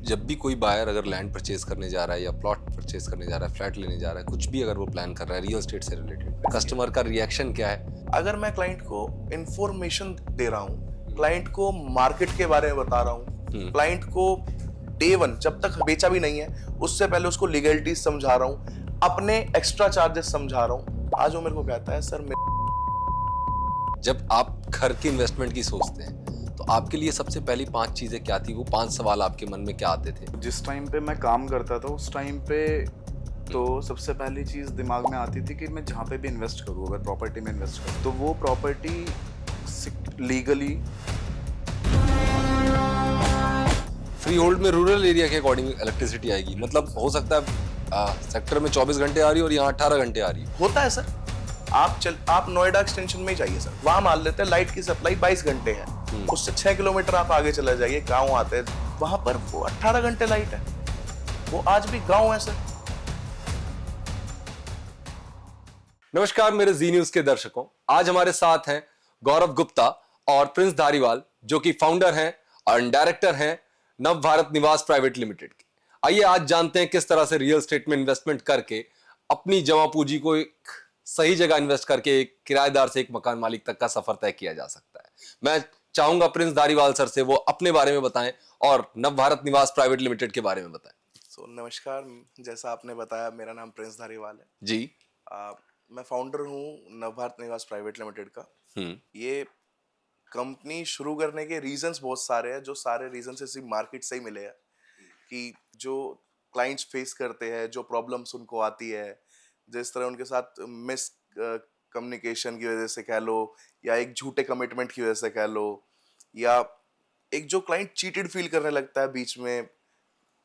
जब भी कोई बायर अगर लैंड परचेज करने जा रहा है या प्लॉट परचेज करने जा रहा है, फ्लैट लेने जा रहा है, कुछ भी अगर वो प्लान कर रहा है रियल एस्टेट से रिलेटेड, कस्टमर का रिएक्शन क्या है? अगर मैं क्लाइंट को इंफॉर्मेशन दे रहा हूँ, क्लाइंट को मार्केट के बारे में बता रहा हूँ, क्लाइंट को डे वन जब तक बेचा भी नहीं है उससे पहले उसको लीगलिटीज समझा रहा हूँ, अपने एक्स्ट्रा चार्जेस समझा रहा हूँ। आज वो मेरे को कहता है सर जब आप घर की इन्वेस्टमेंट की सोचते हैं तो आपके लिए सबसे पहली 5 चीजें क्या थी? वो 5 सवाल आपके मन में क्या आते थे? जिस टाइम पे मैं काम करता था उस टाइम पे तो सबसे पहली चीज़ दिमाग में आती थी कि मैं जहाँ पे भी इन्वेस्ट करूँ, अगर प्रॉपर्टी में इन्वेस्ट करूँ तो वो प्रॉपर्टी लीगली फ्री होल्ड में रूरल एरिया के अकॉर्डिंग इलेक्ट्रिसिटी आएगी, मतलब हो सकता है सेक्टर में 24 घंटे आ रही है और यहाँ 18 घंटे आ रही है। होता है सर। आप नोएडा एक्सटेंशन में ही जाइए सर, वहां मान लेते हैं लाइट की सप्लाई 22 घंटे है, उससे 6 किलोमीटर आप आगे चले जाइए, गांव आते हैं, वहां पर वो 18 घंटे लाइट है। वो आज भी गांव है सर। नमस्कार मेरे जी न्यूज के दर्शकों, आज हमारे साथ हैं गौरव गुप्ता और प्रिंस धारीवाल, जो कि फाउंडर हैं और डायरेक्टर हैं नव भारत निवास प्राइवेट लिमिटेड के। आइए आज जानते हैं किस तरह से रियल एस्टेट में इन्वेस्टमेंट करके अपनी जमा पूंजी को एक सही जगह इन्वेस्ट करके एक किराएदार से एक मकान मालिक तक का सफर तय किया जा सकता है। मैं चाहूंगा प्रिंस धारीवाल सर से वो अपने बारे में बताएं और नव भारत निवास प्राइवेट लिमिटेड के बारे में बताएं। नमस्कार, जैसा आपने बताया मेरा नाम प्रिंस धारीवाल है जी। मैं फाउंडर हूँ नव भारत निवास प्राइवेट लिमिटेड का। ये कंपनी शुरू करने के रीजंस बहुत सारे हैं, जो सारे रीजंस इसी मार्केट से ही मिले हैं कि जो क्लाइंट्स फेस करते हैं, जो प्रॉब्लम्स उनको आती है, जिस तरह उनके साथ मिस कम्युनिकेशन की वजह से कह लो, या एक झूठे कमिटमेंट की वजह से कह लो, या एक जो क्लाइंट चीटेड फील करने लगता है बीच में,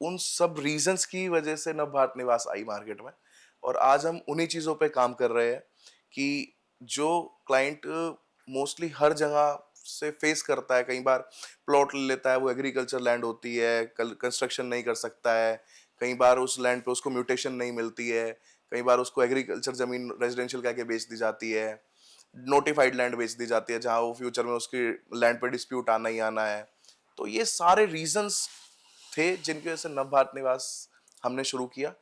उन सब रीजंस की वजह से नव भारत निवास आई मार्केट में। और आज हम उन्हीं चीज़ों पे काम कर रहे हैं कि जो क्लाइंट मोस्टली हर जगह से फेस करता है, कई बार प्लॉट ले लेता है, वो एग्रीकल्चर लैंड होती है, कंस्ट्रक्शन नहीं कर सकता है, कई बार उस लैंड पे उसको म्यूटेशन नहीं मिलती है, कई बार उसको एग्रीकल्चर ज़मीन रेजिडेंशियल कह के बेच दी जाती है, नोटिफाइड लैंड बेच दी जाती है जहाँ वो फ्यूचर में उसकी लैंड पे डिस्प्यूट आना ही आना है। तो ये सारे रीजंस थे जिनकी वजह से नव भारत निवास हमने शुरू किया,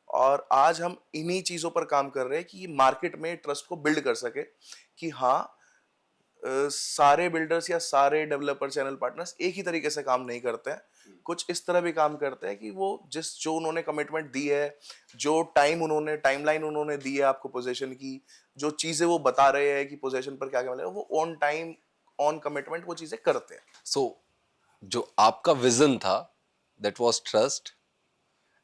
और आज हम इन्हीं चीज़ों पर काम कर रहे हैं कि मार्केट में ट्रस्ट को बिल्ड कर सके कि हाँ, सारे बिल्डर्स या सारे डेवलपर चैनल पार्टनर्स एक ही तरीके से काम नहीं करते हैं, कुछ इस तरह भी काम करते हैं कि वो जो उन्होंने कमिटमेंट दी है, जो टाइमलाइन उन्होंने दी है आपको पोजीशन की, जो चीज़ें वो बता रहे हैं कि पोजीशन पर क्या क्या मिलेगा, वो ऑन टाइम ऑन कमिटमेंट वो चीज़ें करते हैं। सो जो आपका विजन था that was trust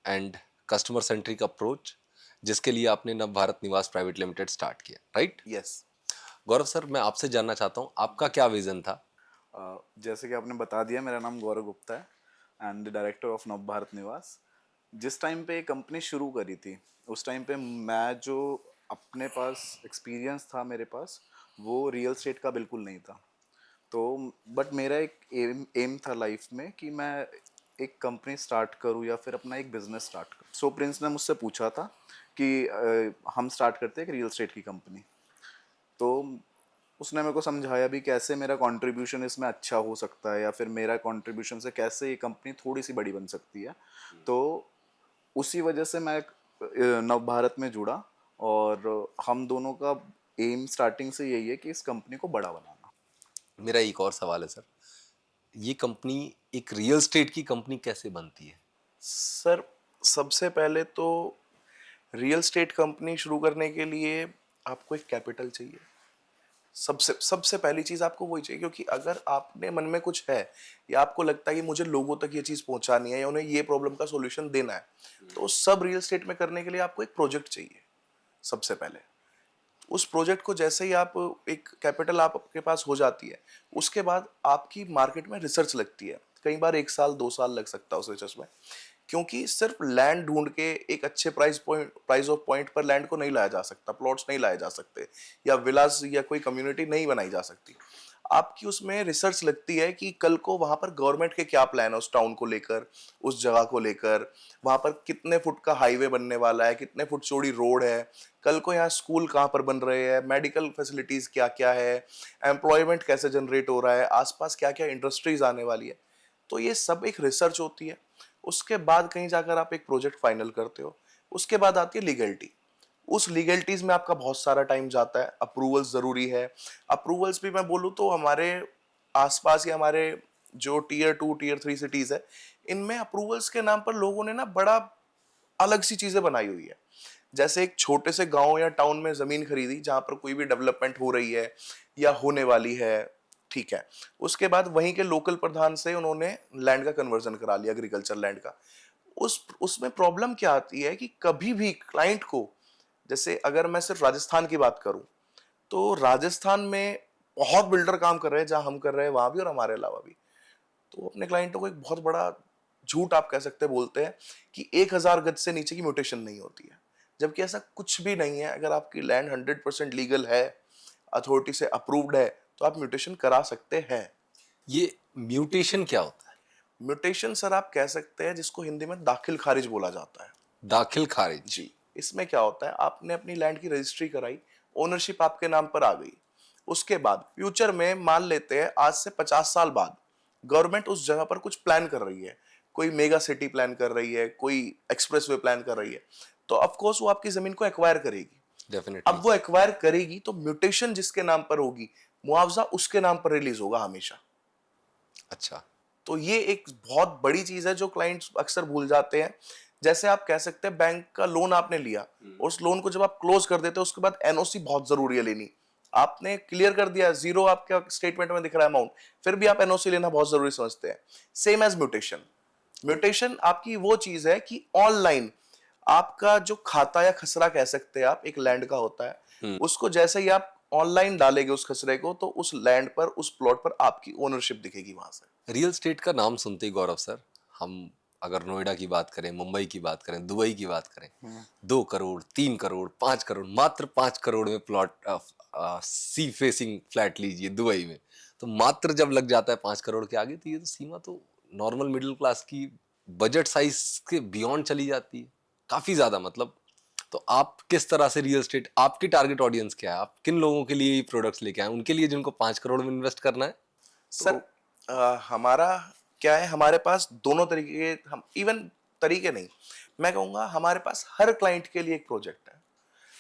and customer centric approach, जिसके लिए आपने नव भारत निवास प्राइवेट लिमिटेड स्टार्ट किया, राइट? यस। गौरव सर, मैं आपसे जानना चाहता हूँ आपका क्या विजन था? जैसे कि आपने बता दिया, मेरा नाम गौरव गुप्ता है एंड द डायरेक्टर ऑफ नव भारत निवास। जिस टाइम पे कंपनी शुरू करी थी उस टाइम पे मैं जो अपने पास एक्सपीरियंस था मेरे पास, वो रियल एस्टेट का बिल्कुल नहीं था। तो बट मेरा एक एम था लाइफ में कि मैं एक कंपनी स्टार्ट करूं या फिर अपना एक बिजनेस स्टार्ट करूं। सो प्रिंस ने मुझसे पूछा था कि हम स्टार्ट करते हैं एक रियल एस्टेट की कंपनी। तो उसने मेरे को समझाया भी कैसे मेरा कंट्रीब्यूशन इसमें अच्छा हो सकता है, या फिर मेरा कंट्रीब्यूशन से कैसे ये कंपनी थोड़ी सी बड़ी बन सकती है। तो उसी वजह से मैं नव भारत में जुड़ा, और हम दोनों का एम स्टार्टिंग से यही है कि इस कंपनी को बड़ा बनाना। मेरा एक और सवाल है सर, ये कंपनी एक रियल एस्टेट की कंपनी कैसे बनती है? सर, सबसे पहले तो रियल स्टेट कंपनी शुरू करने के लिए आपको एक कैपिटल चाहिए। सबसे सबसे पहली चीज़ आपको वही चाहिए, क्योंकि अगर आपने मन में कुछ है या आपको लगता है कि मुझे लोगों तक ये चीज़ पहुंचानी है या उन्हें ये प्रॉब्लम का सॉल्यूशन देना है, तो सब रियल स्टेट में करने के लिए आपको एक प्रोजेक्ट चाहिए। सबसे पहले उस प्रोजेक्ट को जैसे ही आप एक कैपिटल आपके पास हो जाती है, उसके बाद आपकी मार्केट में रिसर्च लगती है। कई बार 1 साल 2 साल लग सकता है उस रिसर्च में, क्योंकि सिर्फ लैंड ढूंढ के एक अच्छे प्राइस ऑफ पॉइंट पर लैंड को नहीं लाया जा सकता, प्लॉट्स नहीं लाए जा सकते, या विलास या कोई कम्युनिटी नहीं बनाई जा सकती। आपकी उसमें रिसर्च लगती है कि कल को वहां पर गवर्नमेंट के क्या प्लान है उस टाउन को लेकर, उस जगह को लेकर, वहां पर कितने फुट का हाईवे बनने वाला है, कितने फुट चौड़ी रोड है, कल को यहाँ स्कूल कहाँ पर बन रहे हैं, मेडिकल फैसिलिटीज क्या क्या है, एम्प्लॉयमेंट कैसे जनरेट हो रहा है, आसपास क्या क्या इंडस्ट्रीज आने वाली है। तो ये सब एक रिसर्च होती है। उसके बाद कहीं जाकर आप एक प्रोजेक्ट फाइनल करते हो, उसके बाद आती है लीगलिटी। उस लीगलिटीज में आपका बहुत सारा टाइम जाता है, अप्रूवल्स जरूरी है। अप्रूवल्स भी मैं बोलूँ तो हमारे आसपास या हमारे जो टीयर 2 टीयर 3 सिटीज है, इनमें अप्रूवल्स के नाम पर लोगों ने ना बड़ा अलग सी चीजें बनाई हुई है। जैसे एक छोटे से गांव या टाउन में जमीन खरीदी जहां पर कोई भी डेवलपमेंट हो रही है या होने वाली है, ठीक है, उसके बाद वहीं के लोकल प्रधान से उन्होंने लैंड का कन्वर्जन करा लिया, एग्रीकल्चर लैंड का। उसमें प्रॉब्लम क्या आती है कि कभी भी क्लाइंट को, जैसे अगर मैं सिर्फ राजस्थान की बात करूं, तो राजस्थान में बहुत बिल्डर काम कर रहे हैं, जहां हम कर रहे हैं वहां भी और हमारे अलावा भी। तो अपने क्लाइंटों को एक बहुत बड़ा झूठ आप कह सकते हैं बोलते हैं कि 1000 गज से नीचे की म्यूटेशन नहीं होती है, जबकि ऐसा कुछ भी नहीं है। अगर आपकी लैंड 100% लीगल है, अथॉरिटी से अप्रूव्ड है, तो आप म्यूटेशन करा सकते हैं। ये म्यूटेशन क्या होता है? म्यूटेशन सर आप कह सकते हैं जिसको हिंदी में दाखिल खारिज बोला जाता है। दाखिल खारिज। जी, इसमें क्या होता है, आपने अपनी लैंड की रजिस्ट्री कराई, ओनरशिप आपके नाम पर आ गई, उसके बाद फ्यूचर में मान लेते हैं आज से 50 साल बाद गवर्नमेंट उस जगह पर कुछ प्लान कर रही है, कोई मेगा सिटी प्लान कर रही है, कोई एक्सप्रेसवे प्लान कर रही है, तो ऑफ कोर्स वो आपकी जमीन को एक्वायर करेगी। डेफिनेटली। अब वो एक्वायर करेगी तो म्यूटेशन जिसके नाम पर होगी, मुआवजा उसके नाम पर रिलीज होगा हमेशा। अच्छा। तो ये एक बहुत बड़ी चीज है जो क्लाइंट्स अक्सर भूल जाते हैं। जैसे आप कह सकते हैं बैंक का लोन आपने लिया, और उस लोन को जब आप क्लोज कर देते हो उसके बाद एनओसी बहुत जरूरी है लेनी। आपने क्लियर कर दिया, जीरो आपके स्टेटमेंट में दिख रहा है अमाउंट, फिर भी आप एनओसी लेना बहुत जरूरी समझते हैं। Same as mutation. म्यूटेशन आपकी वो चीज है कि ऑनलाइन आपका जो खाता या खसरा कह सकते हैं आप, एक लैंड का होता है, उसको जैसे ही आप ऑनलाइन डालेंगे उस खसरे को, तो उस लैंड पर, उस प्लॉट पर आपकी ओनरशिप दिखेगी वहां से। रियल स्टेट का नाम सुनते ही गौरव सर, हम अगर नोएडा की बात करें, मुंबई की बात करें, दुबई की बात करें, 2 करोड़, 3 करोड़, 5 करोड़, मात्र 5 करोड़ में प्लॉट, सी फेसिंग फ्लैट लीजिए दुबई में, तो मात्र जब लग जाता है 5 करोड़ के आगे, तो ये तो सीमा तो नॉर्मल मिडिल क्लास की बजट साइज के बियॉन्ड चली जाती है, काफी ज्यादा मतलब। तो आप किस तरह से रियल स्टेट, आपकी टारगेट ऑडियंस क्या है, आप किन लोगों के लिए ये प्रोडक्ट्स लेके आए, उनके लिए जिनको 5 करोड़ में इन्वेस्ट करना है? सर हमारा क्या है, हमारे पास दोनों तरीके के, हम इवन तरीके नहीं, मैं कहूंगा हमारे पास हर क्लाइंट के लिए एक प्रोजेक्ट है।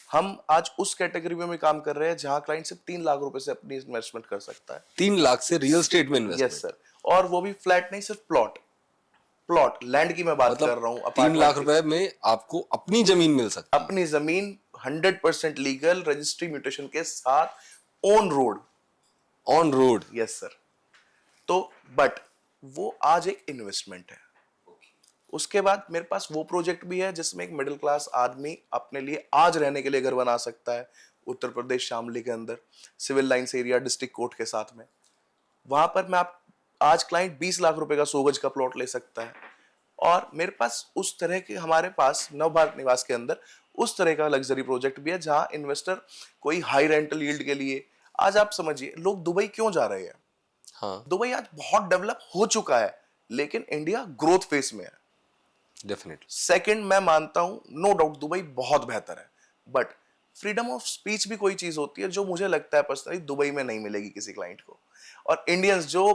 हम आज उस कैटेगरी में भी काम कर रहे हैं जहां क्लाइंट सिर्फ 3 लाख रुपए से अपनी इन्वेस्टमेंट कर सकता है। 3 लाख से रियल स्टेट में यस इन्वेस्टमेंट? सर, और वो भी फ्लैट नहीं, सिर्फ प्लॉट। प्लॉट लैंड की मैं बात कर मतलब रहा हूँ, 3 लाख अपार्टमेंट। रुपए में आपको अपनी जमीन मिल सकती है? अपनी जमीन 100% लीगल, रजिस्ट्री म्यूटेशन के साथ, on road. On road? Yes sir. तो बट वो आज एक इन्वेस्टमेंट है। उसके बाद मेरे पास वो प्रोजेक्ट भी है जिसमें एक मिडिल क्लास आदमी अपने लिए आज रहने के लिए घर बना सकता है, उत्तर प्रदेश शामली के अंदर, civil lines area, district court के साथ में। वहां पर मैं आप आज क्लाइंट 20 लाख रुपए का 100 गज का प्लॉट ले सकता है। और मेरे पास उस तरह के, हमारे पास नवभारत निवास के अंदर उस तरह का लग्जरी प्रोजेक्ट भी है जहां इन्वेस्टर कोई हाई रेंटल यील्ड के लिए, आज आप समझिए लोग दुबई क्यों जा रहे हैं। हाँ, दुबई आज बहुत डेवलप हो चुका है, लेकिन इंडिया ग्रोथ फेस में है। डेफिनेटली। सेकंड, मैं मानता हूं नो डाउट दुबई बहुत बेहतर है, बट फ्रीडम ऑफ स्पीच भी कोई चीज होती है जो मुझे लगता है पर्सनली दुबई में नहीं मिलेगी किसी क्लाइंट को। और इंडियंस जो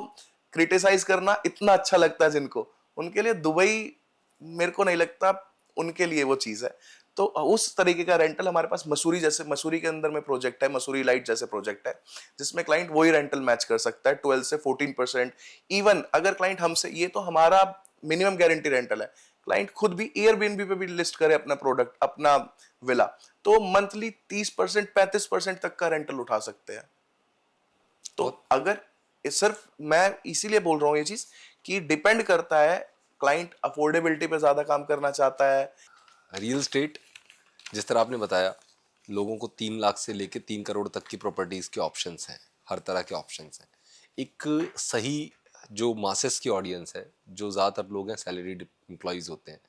क्रिटिसाइज करना इतना अच्छा लगता है जिनको, उनके लिए दुबई मेरे को नहीं लगता उनके लिए वो चीज है। तो उस तरीके का रेंटल हमारे पास मसूरी, जैसे मसूरी के अंदर में प्रोजेक्ट है, मसूरी लाइट जैसे प्रोजेक्ट है, जिसमें क्लाइंट वही रेंटल मैच कर सकता है 12 से 14%। इवन अगर क्लाइंट हमसे, ये तो हमारा मिनिमम गारंटी रेंटल है, क्लाइंट खुद भी एयरबीएनबी पे भी लिस्ट करे अपना प्रोडक्ट, अपना विला, तो मंथली 30% 35% तक का रेंटल उठा सकते हैं। तो अगर सिर्फ मैं इसीलिए बोल रहा हूं ये चीज कि डिपेंड करता है, क्लाइंट अफोर्डेबिलिटी पे ज्यादा काम करना चाहता है। रियल स्टेट जिस तरह आपने बताया, लोगों को 3 लाख से लेके 3 करोड़ तक की प्रॉपर्टीज के ऑप्शंस हैं, हर तरह के ऑप्शंस हैं। एक सही जो मासेस की ऑडियंस है, जो ज़्यादातर लोग हैं सैलरीड एम्प्लॉयज़ होते हैं,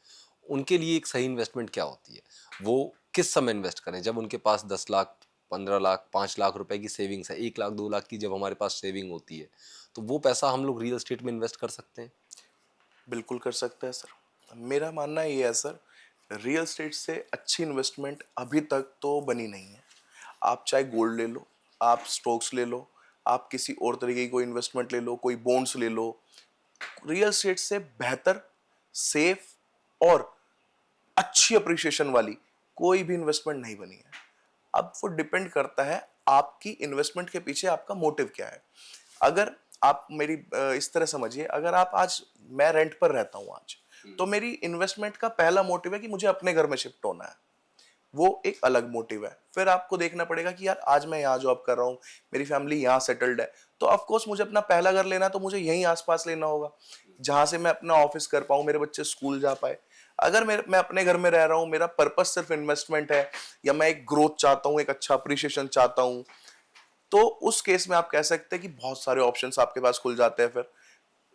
उनके लिए एक सही इन्वेस्टमेंट क्या होती है? वो किस समय इन्वेस्ट करें? जब उनके पास 10 लाख, 15 लाख, 5 लाख रुपए की सेविंग्स है, 1 लाख, 2 लाख की जब हमारे पास सेविंग होती है, तो वो पैसा हम लोग रियल स्टेट में इन्वेस्ट कर सकते हैं? बिल्कुल कर सकते हैं सर। मेरा मानना ये है सर, रियल स्टेट से अच्छी इन्वेस्टमेंट अभी तक तो बनी नहीं है। आप चाहे गोल्ड ले लो, आप स्टॉक्स ले लो, आप किसी और तरीके की कोई इन्वेस्टमेंट ले लो, कोई बॉन्ड्स ले लो, रियल स्टेट से बेहतर सेफ और अच्छी अप्रिशिएशन वाली कोई भी इन्वेस्टमेंट नहीं बनी है। अब वो डिपेंड करता है आपकी इन्वेस्टमेंट के पीछे आपका मोटिव क्या है। अगर आप मेरी इस तरह समझिए, अगर आप आज, मैं रेंट पर रहता हूं आज, तो मेरी इन्वेस्टमेंट का पहला मोटिव है कि मुझे अपने घर में शिफ्ट होना है, वो एक अलग मोटिव है। फिर आपको देखना पड़ेगा कि यार आज मैं यहाँ जॉब कर रहा हूँ, मेरी फैमिली यहाँ सेटल्ड है, तो ऑफ कोर्स मुझे अपना पहला घर लेना है, तो मुझे यहीं आसपास लेना होगा जहां से मैं अपना ऑफिस कर पाऊँ, मेरे बच्चे स्कूल जा पाए। अगर मैं अपने घर में रह रहा हूँ, मेरा पर्पस सिर्फ इन्वेस्टमेंट है, या मैं एक ग्रोथ चाहता हूँ, एक अच्छा अप्रिशिएशन चाहता हूँ, तो उस केस में आप कह सकते हैं कि बहुत सारे ऑप्शंस आपके पास खुल जाते हैं। फिर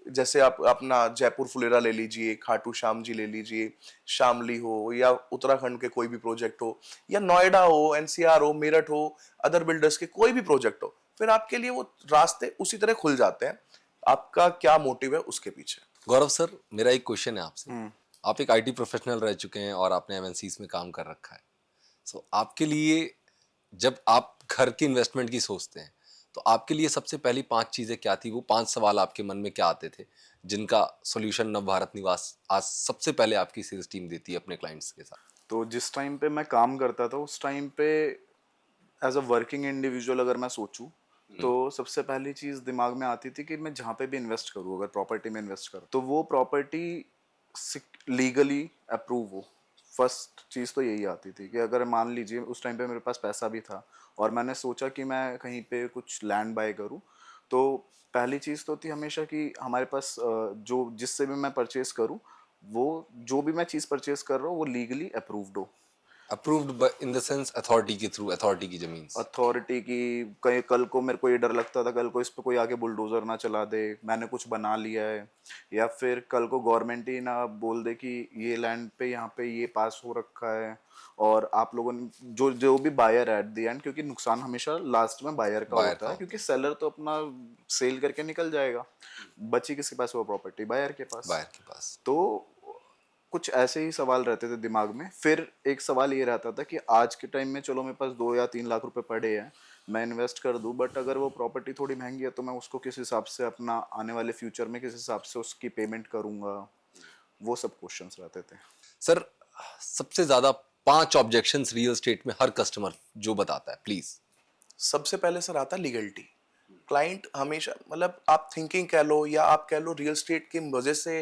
जैसे आप अपना जयपुर फुलेरा ले लीजिए, खाटू श्याम जी ले लीजिए, शामली हो, या उत्तराखंड के कोई भी प्रोजेक्ट हो, या नोएडा हो, एनसीआर हो, मेरठ हो, अदर बिल्डर्स के कोई भी प्रोजेक्ट हो, फिर आपके लिए वो रास्ते उसी तरह खुल जाते हैं। आपका क्या मोटिव है उसके पीछे। गौरव सर, मेरा एक क्वेश्चन है आपसे। आप एक आईटी प्रोफेशनल रह चुके हैं और आपने एमएनसीज में काम कर रखा है। सो आपके लिए, जब आप घर की इन्वेस्टमेंट की सोचते हैं, तो आपके लिए सबसे पहली 5 चीजें क्या थी? वो 5 सवाल आपके मन में क्या आते थे जिनका सॉल्यूशन नवभारत निवास आज सबसे पहले आपकी सेल्स टीम देती है अपने क्लाइंट्स के साथ? तो जिस टाइम पे मैं काम करता था उस टाइम पे एज अ वर्किंग इंडिविजुअल अगर मैं सोचूं तो सबसे पहली चीज दिमाग में आती थी कि मैं जहाँ पे भी इन्वेस्ट करूँ, अगर प्रॉपर्टी में इन्वेस्ट करूँ तो वो प्रॉपर्टी लीगली अप्रूव हो। फर्स्ट चीज़ तो यही आती थी कि अगर मान लीजिए उस टाइम पे मेरे पास पैसा भी था और मैंने सोचा कि मैं कहीं पे कुछ लैंड बाय करूँ, तो पहली चीज़ तो थी हमेशा कि हमारे पास जो जिससे भी मैं परचेस करूँ, वो जो भी मैं चीज़ परचेस कर रहा हूँ वो लीगली अप्रूव्ड हो। Approved in the sense authority के थ्रू, अथॉरिटी की जमीन से। अथॉरिटी की, कहीं कल को मेरे को ये डर लगता था कल को इस पे कोई आके बुलडोजर ना चला दे, मैंने कुछ बना लिया है, या फिर कल को गवर्नमेंट ही ना बोल दे कि ये लैंड पे यहाँ पे ये पास हो रखा है और आप लोगों ने जो जो भी बायर एट द एंड, क्योंकि नुकसान हमेशा लास्ट में बायर का बायर होता का है, होता क्योंकि सेलर तो अपना सेल करके निकल जाएगा, बची किसके पास वो प्रॉपर्टी, बायर के है पास। बायर के पास। तो कुछ ऐसे ही सवाल रहते थे दिमाग में। फिर एक सवाल ये रहता था कि आज के टाइम में चलो मेरे पास 2 या 3 लाख रुपए पड़े हैं, मैं इन्वेस्ट कर दूं, बट अगर वो प्रॉपर्टी थोड़ी महंगी है तो मैं उसको किस हिसाब से अपना आने वाले फ्यूचर में किस हिसाब से उसकी पेमेंट करूंगा, वो सब क्वेश्चंस रहते थे। सर, सबसे ज्यादा 5 ऑब्जेक्शंस रियल स्टेट में हर कस्टमर जो बताता है, प्लीज। सबसे पहले सर आता लीगलिटी। क्लाइंट हमेशा, मतलब आप थिंकिंग कह लो या आप कह लो रियल स्टेट की वजह से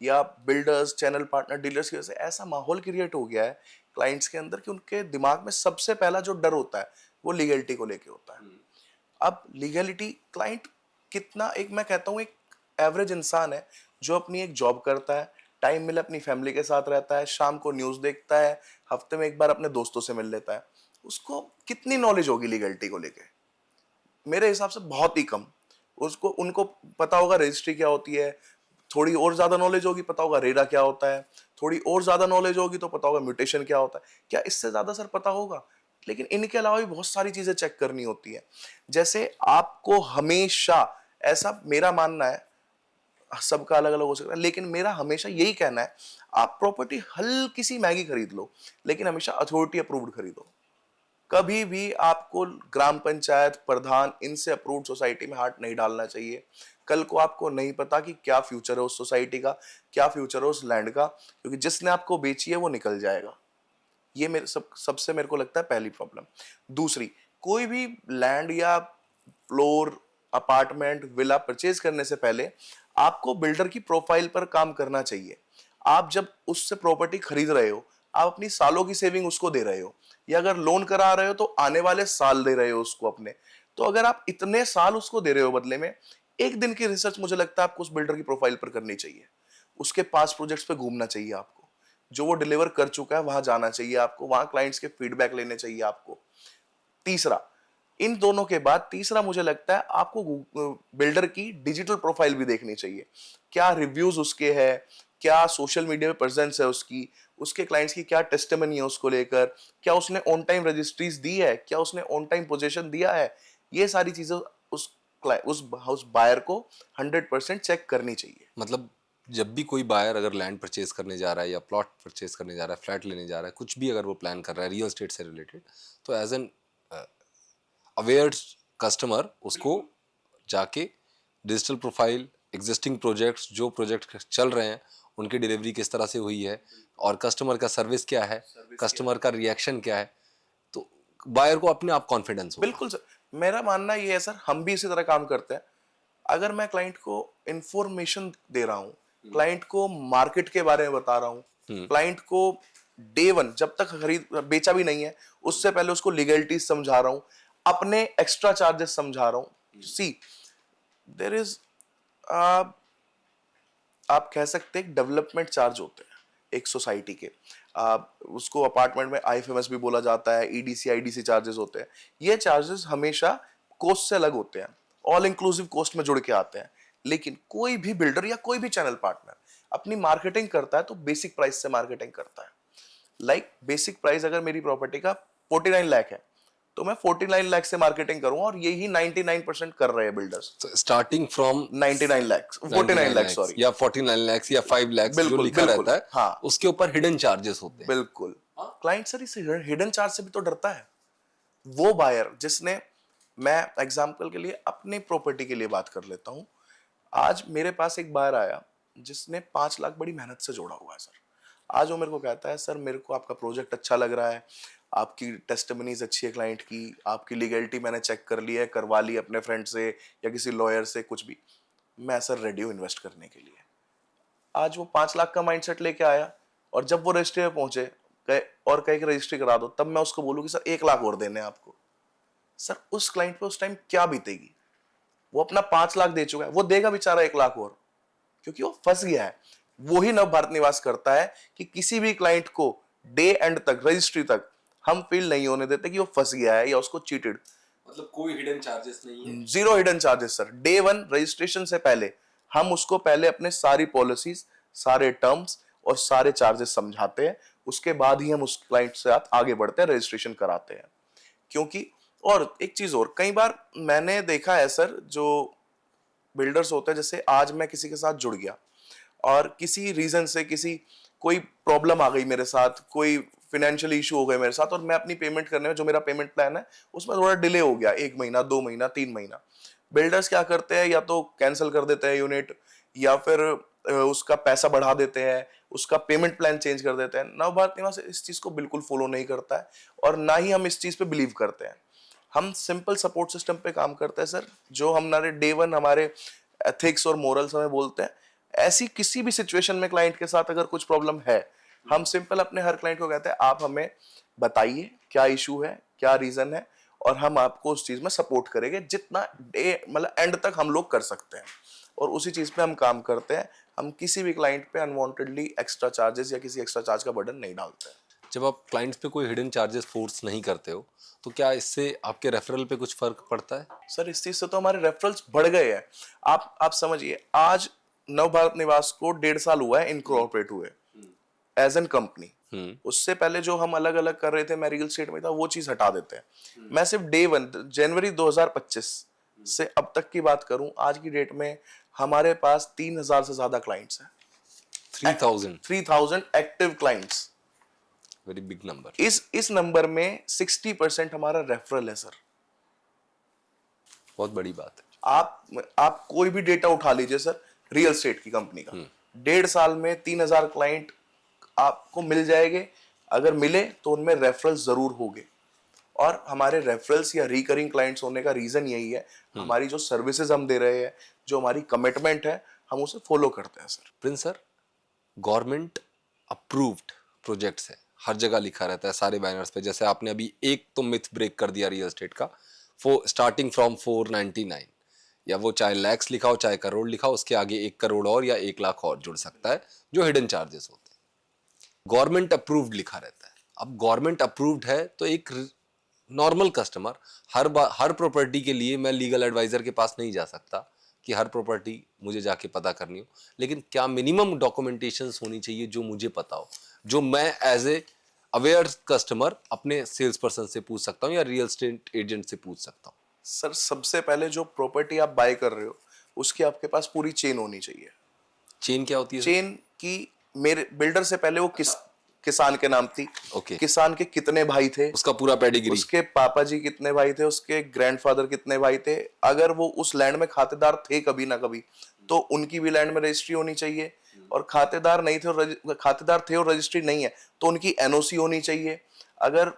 या बिल्डर्स, चैनल पार्टनर, डीलर्स की वजह से ऐसा माहौल क्रिएट हो गया है क्लाइंट्स के अंदर कि उनके दिमाग में सबसे पहला जो डर होता है वो लीगलिटी को लेके होता है। अब लीगलिटी, क्लाइंट कितना, एक मैं कहता हूँ एक एवरेज इंसान है जो अपनी एक जॉब करता है, टाइम मिले अपनी फैमिली के साथ रहता है, शाम को न्यूज़ देखता है, हफ्ते में एक बार अपने दोस्तों से मिल लेता है, उसको कितनी नॉलेज होगी लीगलिटी को लेके? मेरे हिसाब से बहुत ही कम। उसको, उनको पता होगा रजिस्ट्री क्या होती है, थोड़ी और ज्यादा नॉलेज होगी पता होगा रेरा क्या होता है, थोड़ी और ज्यादा नॉलेज होगी तो पता होगा म्यूटेशन क्या होता है। क्या इससे ज्यादा सर पता होगा? लेकिन इनके अलावा भी बहुत सारी चीजें चेक करनी होती है। जैसे आपको हमेशा, ऐसा मेरा मानना है, सबका अलग अलग हो सकता है, लेकिन मेरा हमेशा यही कहना है, आप प्रॉपर्टी हल्की सी महंगी खरीद लो लेकिन हमेशा अथॉरिटी अप्रूव्ड खरीदो। कभी भी आपको ग्राम पंचायत, प्रधान, इनसे अप्रूव्ड सोसाइटी में हाथ नहीं डालना चाहिए। कल को आपको नहीं पता कि क्या फ्यूचर है उस सोसाइटी का, क्या फ्यूचर है उस लैंड का, क्योंकि जिसने आपको बेची है वो निकल जाएगा। ये सबसे मेरे को लगता है पहली प्रॉब्लम। दूसरी, कोई भी लैंड या फ्लोर, अपार्टमेंट, विला परचेज करने से पहले आपको बिल्डर की प्रोफाइल पर काम करना चाहिए। आप जब उससे प्रॉपर्टी खरीद रहे हो, आप अपनी सालों की सेविंग उसको दे रहे हो, या अगर लोन करा रहे हो तो आने वाले साल दे रहे हो उसको अपने। तो अगर आप इतने साल उसको दे रहे हो बदले में, एक दिन की रिसर्च मुझे लगता है आपको उस बिल्डर की प्रोफाइल पर करनी चाहिए। उसके पास प्रोजेक्ट्स पे घूमना चाहिए आपको, जो वो डिलीवर कर चुका है वहां जाना चाहिए आपको, वहां क्लाइंट्स के फीडबैक लेने चाहिए आपको। तीसरा, इन दोनों के बाद तीसरा मुझे लगता है आपको बिल्डर की डिजिटल प्रोफाइल भी देखनी चाहिए। क्या रिव्यूज उसके हैं, क्या सोशल मीडिया पे प्रेजेंस है उसकी, उसके क्लाइंट्स की क्या टेस्टिमनी है उसको लेकर, क्या उसने ऑन टाइम रजिस्ट्रीज दी है, क्या उसने ऑन टाइम पोजीशन दिया है। ये सारी चीजें उस हाउस बायर को 100% चेक करनी चाहिए। मतलब जब भी कोई बायर अगर लैंड परचेज करने जा रहा है या प्लॉट परचेज करने जा रहा है, फ्लैट लेने जा रहा है, कुछ भी अगर वो प्लान कर रहा है रियल एस्टेट से रिलेटेड, तो एज एन अवेयर कस्टमर उसको जाके डिजिटल प्रोफाइल, एग्जिस्टिंग प्रोजेक्ट्स, जो प्रोजेक्ट चल रहे हैं उनकी डिलीवरी किस तरह से हुई है और कस्टमर का सर्विस क्या है, कस्टमर का रिएक्शन क्या है, तो बायर को अपने आप कॉन्फिडेंस होगा। बिल्कुल सर, मेरा मानना ये है सर, हम भी इसी तरह काम करते हैं। अगर मैं क्लाइंट को इंफॉर्मेशन दे रहा हूँ, क्लाइंट को मार्केट के बारे में बता रहा हूँ, क्लाइंट को डे वन जब तक खरीद बेचा भी नहीं है उससे पहले उसको लीगलिटीज समझा रहा हूँ, अपने एक्स्ट्रा चार्जेस समझा रहा हूँ। सी देयर इज, आप कह सकते हैं डेवलपमेंट चार्ज होते हैं एक सोसाइटी के, उसको अपार्टमेंट में आईएफएमएस भी बोला जाता है, ईडीसी आईडीसी चार्जेस होते हैं। ये चार्जेस हमेशा कोस्ट से अलग होते हैं, ऑल इंक्लूसिव कोस्ट में जुड़ के आते हैं। लेकिन कोई भी बिल्डर या कोई भी चैनल पार्टनर अपनी मार्केटिंग करता है तो बेसिक प्राइस से मार्केटिंग करता है। लाइक बेसिक प्राइस अगर मेरी प्रॉपर्टी का 49 लाख है तो मैं 49 लाख से मार्केटिंग करूं, और यही 99% कर रहे हैं builders. Starting from 99 lakh, 49 lakh sorry, या 49 लाख या 5 लाख जो बिल्कुल, लिखा बिल्कुल, रहता है, हाँ। उसके ऊपर हिडन चार्जेस होते हैं। बिल्कुल। क्लाइंट सर इस हिडन चार्ज से भी तो डरता है। वो बायर जिसने, मैं एग्जांपल के लिए अपनी प्रॉपर्टी के लिए बात कर लेता हूं। आज मेरे पास एक बायर आया जिसने 5 लाख बड़ी मेहनत से जोड़ा हुआ है सर। आज वो मेरे को कहता है सर मेरे को आपका प्रोजेक्ट अच्छा लग रहा है, आपकी टेस्टिमनीज अच्छी है क्लाइंट की, आपकी लीगलिटी मैंने चेक कर ली है, करवा ली अपने फ्रेंड से या किसी लॉयर से, कुछ भी, मैं सर रेडी हूँ इन्वेस्ट करने के लिए। आज वो 5 लाख का माइंडसेट लेके आया, और जब वो रजिस्ट्री में पहुंचे और कहे कि रजिस्ट्री करा दो, तब मैं उसको बोलूँ कि सर 1 लाख और देने हैं आपको। सर उस क्लाइंट पे उस टाइम क्या बीतेगी? वो अपना 5 लाख दे चुका है, वो देगा बेचारा 1 लाख और, क्योंकि वो फंस गया है। वो ही नव भारत निवास करता है कि किसी भी क्लाइंट को डे एंड तक, रजिस्ट्री तक हम फील नहीं होने देते कि वो फंस गया है या उसको चीटेड। मतलब कोई हिडन चार्जेस नहीं है, zero hidden charges sir. Day one registration से पहले हम उसको पहले अपने सारी पॉलिसीज, सारे टर्म्स और सारे चार्जेस समझाते हैं, उसके बाद ही हम उस क्लाइंट से साथ आगे बढ़ते हैं, रजिस्ट्रेशन कराते हैं। क्योंकि और एक चीज और, कई बार मैंने देखा है सर, जो बिल्डर्स होते हैं, जैसे आज मैं किसी के साथ जुड़ गया और किसी रीजन से कोई प्रॉब्लम आ गई मेरे साथ, कोई फाइनेंशियल इशू हो गए मेरे साथ, और मैं अपनी पेमेंट करने में, जो मेरा पेमेंट प्लान है उसमें थोड़ा डिले हो गया, 1 महीना 2 महीना 3 महीना। बिल्डर्स क्या करते हैं, या तो कैंसिल कर देते हैं यूनिट, या फिर उसका पैसा बढ़ा देते हैं, उसका पेमेंट प्लान चेंज कर देते हैं। नव भारत निवास इस चीज को बिल्कुल फॉलो नहीं करता है, और ना ही हम इस चीज पे बिलीव करते हैं। हम सिंपल सपोर्ट सिस्टम पे काम करते हैं सर, जो हमारे डे वन हमारे एथिक्स और मोरल्स हमें बोलते हैं। ऐसी किसी भी सिचुएशन में क्लाइंट के साथ अगर कुछ प्रॉब्लम है, हम सिंपल अपने हर क्लाइंट को कहते हैं आप हमें बताइए क्या इशू है, क्या रीजन है, और हम आपको उस चीज में सपोर्ट करेंगे जितना डे मतलब एंड तक हम लोग कर सकते हैं, और उसी चीज पे हम काम करते हैं। हम किसी भी क्लाइंट पे अनवांटेडली एक्स्ट्रा चार्जेस या किसी एक्स्ट्रा चार्ज का बर्डन नहीं डालते हैं। जब आप क्लाइंट्स पे कोई हिडन चार्जेस फोर्स नहीं करते हो, तो क्या इससे आपके रेफरल पे कुछ फर्क पड़ता है? सर इस चीज से तो हमारे रेफरल्स बढ़ गए हैं। आप समझिए, आज नव भारत निवास को 1.5 साल हुआ है इनकॉर्पोरेट हुए एज एन कंपनी। उससे पहले जो हम अलग अलग कर रहे थे, मैं रियल एस्टेट में था, वो चीज हटा देते हैं। मैं सिर्फ डे वन जनवरी 2025 से अब तक की बात करूं, आज की डेट में हमारे पास 3000 से ज्यादा क्लाइंट्स हैं। 3000 active clients, very big number. इस नंबर में 60% हमारा रेफरल है सर। बहुत बड़ी बात है। आप कोई भी डेटा उठा लीजिए सर, रियल एस्टेट की कंपनी का 1.5 साल में 3000 क्लाइंट आपको मिल जाएंगे। अगर मिले तो उनमें रेफरल्स जरूर होंगे, और हमारे रेफरल्स या रिकरिंग क्लाइंट्स होने का रीजन यही है, हमारी जो सर्विसेज हम दे रहे हैं, जो हमारी कमिटमेंट है, हम उसे फॉलो करते हैं sir. Prince sir, government approved projects है, हर जगह लिखा रहता है सारे बैनर्स पे। जैसे आपने अभी एक तो मिथ ब्रेक कर दिया रियल एस्टेट का, स्टार्टिंग फ्रॉम 499, या वो चाहे लैक्स लिखा हो चाहे करोड़ लिखा हो, उसके आगे 1 करोड़ और या 1 लाख और जुड़ सकता है, जो हिडन चार्जेस होते हैं। गवर्नमेंट अप्रूव्ड लिखा रहता है। अब गवर्नमेंट अप्रूव्ड है तो एक नॉर्मल कस्टमर हर प्रॉपर्टी के लिए मैं लीगल एडवाइजर के पास नहीं जा सकता कि हर प्रॉपर्टी मुझे जाके पता करनी हो, लेकिन क्या मिनिमम डॉक्यूमेंटेशंस होनी चाहिए जो मुझे पता हो, जो मैं एज ए अवेयर कस्टमर अपने सेल्स पर्सन से पूछ सकता हूँ या रियल एस्टेट एजेंट से पूछ सकता हूँ? सर सबसे पहले जो प्रॉपर्टी आप बाय कर रहे हो, उसकी आपके पास पूरी चेन होनी चाहिए। चेन क्या होती है? चेन की, मेरे बिल्डर से पहले वो किसान के नाम थी। ओके। किसान के कितने भाई थे, उसका पूरा पेडिग्री, उसके पापा जी कितने भाई थे, उसके ग्रैंडफादर कितने भाई थे, अगर वो उस लैंड में खातेदार थे कभी ना कभी, तो उनकी भी लैंड में रजिस्ट्री होनी चाहिए। और खातेदार नहीं थे और खातेदार थे और रजिस्ट्री नहीं है, तो उनकी एनओसी होनी चाहिए। अगर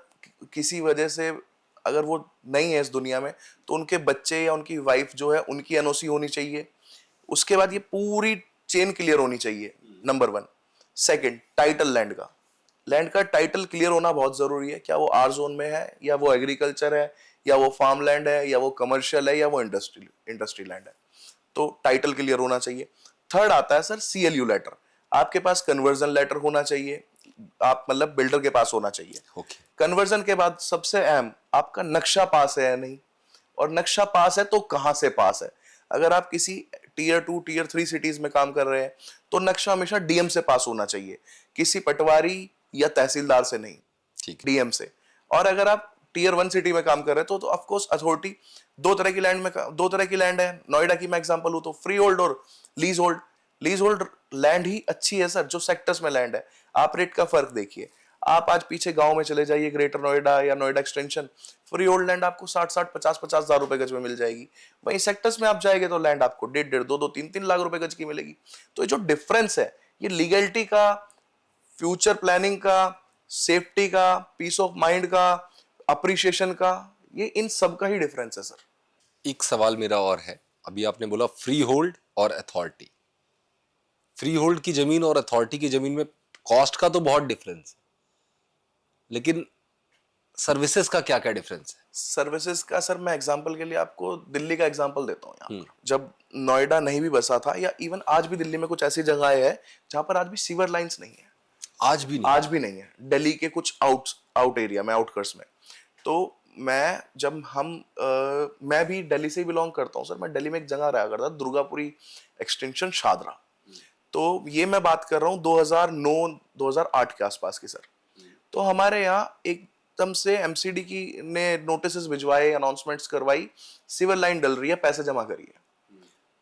किसी वजह से अगर वो नहीं है इस दुनिया में, तो उनके बच्चे या उनकी वाइफ जो है उनकी एनओसी होनी चाहिए। उसके बाद ये पूरी चेन क्लियर होनी चाहिए, नंबर 1। सेकंड, टाइटल लैंड का टाइटल क्लियर होना बहुत जरूरी है। क्या वो आर जोन में है, या वो एग्रीकल्चर है, या वो फार्म लैंड है, या वो कमर्शियल है, या वो इंडस्ट्री लैंड है। तो टाइटल क्लियर होना चाहिए। थर्ड आता है सर सीएलयू लेटर। आपके पास कन्वर्जन लेटर होना चाहिए, आप मतलब बिल्डर के पास होना चाहिए। कन्वर्जन के बाद सबसे अहम, आपका नक्शा पास है या नहीं, और नक्शा पास है तो कहां से पास है। अगर आप किसी टीयर 2 टीयर 3 सिटीज में काम कर रहे हैं, तो नक्शा हमेशा डीएम से पास होना चाहिए, किसी पटवारी या तहसीलदार से नहीं, डीएम से। और अगर आप टीयर 1 सिटी में काम कर रहे हैं, तो ऑफ कोर्स अथॉरिटी, दो तरह की लैंड है। नोएडा की मैं एग्जांपल हूं तो फ्री होल्ड और leasehold. Leasehold land ही अच्छी है सर, जो सेक्टर्स में लैंड है। आप रेट का फर्क देखिए, आप आज पीछे गांव में चले जाइए, ग्रेटर नोएडा या Noida extension, free hold land आपको 60-60, 50-50 हजार रुपए गज में मिल जाएगी। वहीं सेक्टर्स में आप जाएंगे तो लैंड आपको 1.5-1.5, 2-2, 3-3 लाख रुपए गज की मिलेगी। तो ये जो डिफरेंस है, ये लीगलिटी का, फ्यूचर प्लानिंग का, सेफ्टी का, पीस ऑफ माइंड का, अप्रिशिएशन का, ये इन सब का ही डिफरेंस है सर। एक सवाल मेरा और है, अभी आपने बोला फ्री होल्ड और अथॉरिटी। फ्री होल्ड की जमीन और अथॉरिटी की जमीन में कॉस्ट का तो बहुत डिफरेंस है, लेकिन सर्विसेज का क्या क्या डिफरेंस है? सर्विसेज का सर, मैं एग्जांपल के लिए आपको दिल्ली का एग्जांपल देता हूँ। यहाँ पर जब नोएडा नहीं भी बसा था, या इवन आज भी दिल्ली में कुछ ऐसी जगह है जहां पर आज भी सीवर लाइंस नहीं है। आज भी नहीं है। दिल्ली के कुछ आउट एरिया में, आउटकर्ट्स में। तो मैं भी दिल्ली से ही बिलोंग करता हूँ सर। मैं दिल्ली में एक जगह रहा करता, दुर्गापुरी एक्सटेंशन, शादरा। तो ये मैं बात कर रहा हूँ 2009-2008 के आसपास की सर। तो हमारे यहाँ एकदम से एमसीडी की ने नोटिस भिजवाए, अनाउंसमेंट्स करवाई, सिविल लाइन डल रही है, पैसे जमा करिए।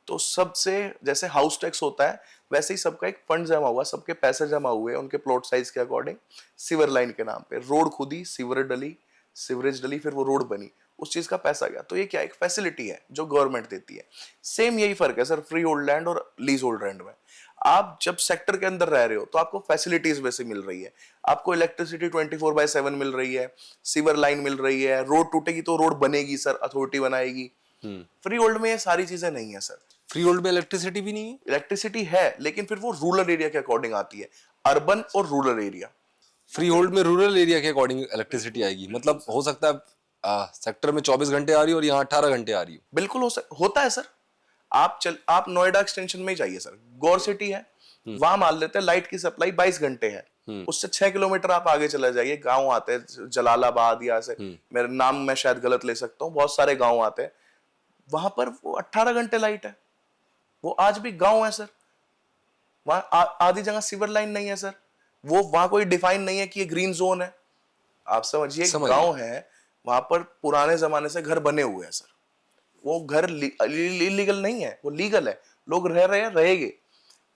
तो सबसे, जैसे हाउस टैक्स होता है वैसे ही सबका एक फंड जमा हुआ, सबके पैसे जमा हुए उनके प्लॉट साइज के अकॉर्डिंग, सिवर लाइन के नाम पे रोड खुदी, सीवरेज डली, फिर वो रोड बनी, उस चीज का पैसा गया। तो ये क्या, एक फैसिलिटी है जो गवर्नमेंट देती है। सेम यही फर्क है सर फ्री होल्ड लैंड और लीज होल्ड लैंड में। आप जब सेक्टर के अंदर रह रहे हो तो आपको फैसिलिटीज वैसे मिल रही है, आपको इलेक्ट्रिसिटी 24/7 मिल रही है, सीवर लाइन मिल रही है, रोड टूटेगी तो रोड बनेगी सर, अथॉरिटी बनाएगी। फ्री होल्ड में ये सारी चीजें नहीं है सर। फ्री होल्ड में इलेक्ट्रिसिटी भी नहीं है? इलेक्ट्रिसिटी है, लेकिन फिर वो रूरल एरिया के अकॉर्डिंग आती है, अर्बन और रूरल एरिया। फ्री होल्ड में रूरल एरिया के अकॉर्डिंग इलेक्ट्रिसिटी आएगी, मतलब हो सकता है सेक्टर में 24 घंटे आ रही हो और यहाँ 18 घंटे आ रही हो। बिल्कुल होता है सर। आप नोएडा एक्सटेंशन में ही जाइए सर, गौर सिटी है, वहां मान लेते हैं लाइट की सप्लाई 22 घंटे है। उससे 6 किलोमीटर आप आगे चले जाइए, गांव आते हैं जलालाबाद, या से मेरा नाम मैं शायद गलत ले सकता हूँ, बहुत सारे गांव आते हैं, वहां पर वो 18 घंटे लाइट है। वो आज भी गांव है सर, वहां आधी जगह सीवर लाइन नहीं है सर। वो वहां कोई डिफाइन नहीं है कि ये ग्रीन जोन है। आप समझिए, गांव है, वहां पर पुराने जमाने से घर बने हुए हैं सर। वो घर इलीगल नहीं है, वो लीगल है, लोग रह रहे हैं, रहेंगे।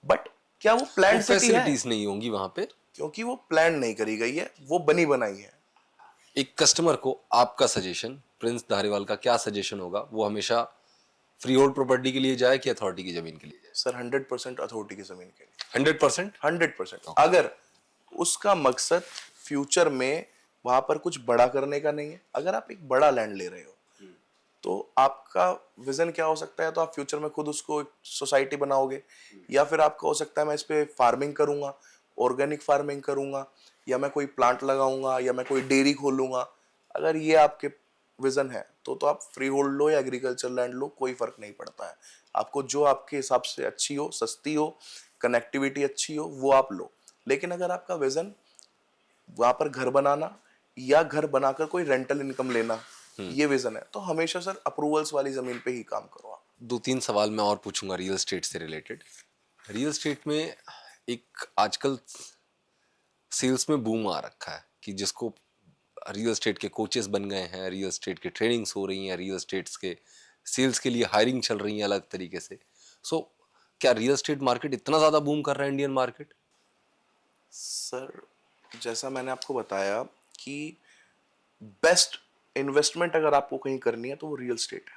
बट क्या वो प्लान सिटी है? फैसिलिटीज नहीं होंगी वहां पे, क्योंकि वो प्लान नहीं करी गई है, वो बनी बनाई है। एक कस्टमर को आपका सजेशन, प्रिंस धारीवाल का क्या सजेशन होगा? वो हमेशा फ्री होल्ड प्रॉपर्टी के लिए जाए कि अथॉरिटी की जमीन के लिए जाए? सर 100% अथॉरिटी की जमीन के लिए। 100%? 100%। अगर उसका मकसद फ्यूचर में वहां पर कुछ बड़ा करने का नहीं है, अगर आप एक बड़ा लैंड ले रहे हो, तो आपका विजन क्या हो सकता है? तो आप फ्यूचर में खुद उसको एक सोसाइटी बनाओगे, या फिर आपका हो सकता है मैं इस पे फार्मिंग करूंगा, ऑर्गेनिक फार्मिंग करूंगा, या मैं कोई प्लांट लगाऊंगा, या मैं कोई डेयरी खोलूंगा। अगर ये आपके विजन है तो आप फ्री होल्ड लो या एग्रीकल्चर लैंड लो, कोई फर्क नहीं पड़ता है। आपको जो आपके हिसाब से अच्छी हो, सस्ती हो, कनेक्टिविटी अच्छी हो, वो आप लो। लेकिन अगर आपका विजन वहां पर घर बनाना या घर बनाकर कोई रेंटल इनकम लेना, ये विजन है, तो हमेशा सर अप्रूवल्स वाली जमीन पे ही काम करो आप। 2-3 सवाल मैं और पूछूंगा रियल एस्टेट से रिलेटेड। रियल एस्टेट में एक आजकल सेल्स में बूम आ रखा है कि जिसको रियल एस्टेट के कोचेस बन गए हैं, रियल एस्टेट की ट्रेनिंग्स हो रही हैं, रियल एस्टेट्स के सेल्स के लिए हायरिंग चल रही है अलग तरीके से। सो क्या रियल एस्टेट मार्केट इतना ज़्यादा बूम कर रहा है, इंडियन मार्केट? सर जैसा मैंने आपको बताया कि बेस्ट इन्वेस्टमेंट अगर आपको कहीं करनी है तो वो रियल एस्टेट है।